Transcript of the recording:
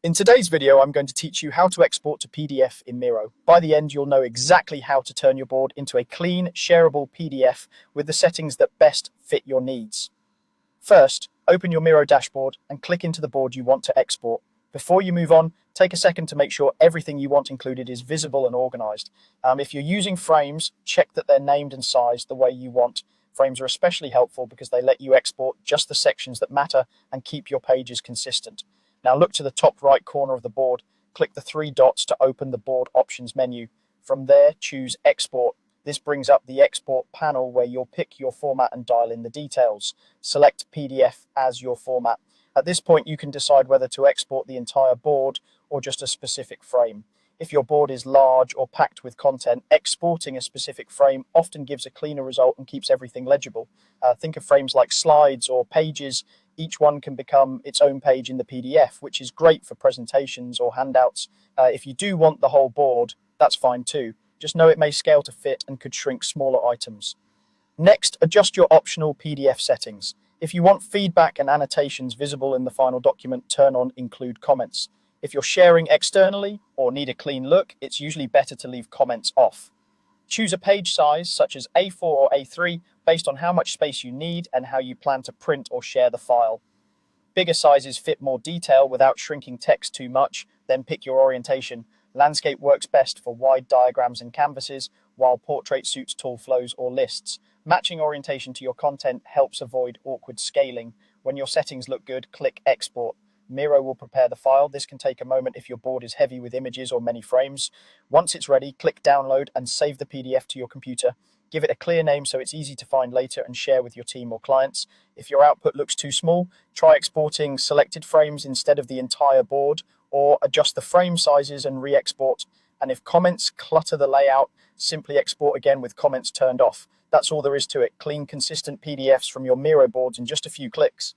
In today's video, I'm going to teach you how to export to PDF in Miro. By the end, you'll know exactly how to turn your board into a clean, shareable PDF with the settings that best fit your needs. First, open your Miro dashboard and click into the board you want to export. Before you move on, take a second to make sure everything you want included is visible and organized. If you're using frames, check that they're named and sized the way you want. Frames are especially helpful because they let you export just the sections that matter and keep your pages consistent. Now look to the top right corner of the board, click the three dots to open the board options menu. From there, choose Export. This brings up the export panel where you'll pick your format and dial in the details. Select PDF as your format. At this point, you can decide whether to export the entire board or just a specific frame. If your board is large or packed with content, exporting a specific frame often gives a cleaner result and keeps everything legible. Think of frames like slides or pages. Each one can become its own page in the PDF, which is great for presentations or handouts. If you do want the whole board, that's fine too. Just know it may scale to fit and could shrink smaller items. Next, adjust your optional PDF settings. If you want feedback and annotations visible in the final document, turn on Include Comments. If you're sharing externally or need a clean look, it's usually better to leave comments off. Choose a page size such as A4 or A3 based on how much space you need and how you plan to print or share the file. Bigger sizes fit more detail without shrinking text too much, then pick your orientation. Landscape works best for wide diagrams and canvases, while portrait suits tall flows or lists. Matching orientation to your content helps avoid awkward scaling. When your settings look good, click Export. Miro will prepare the file. This can take a moment if your board is heavy with images or many frames. Once it's ready, click Download and save the PDF to your computer. Give it a clear name so it's easy to find later and share with your team or clients. If your output looks too small, try exporting selected frames instead of the entire board, or adjust the frame sizes and re-export. And if comments clutter the layout, simply export again with comments turned off. That's all there is to it. Clean, consistent PDFs from your Miro boards in just a few clicks.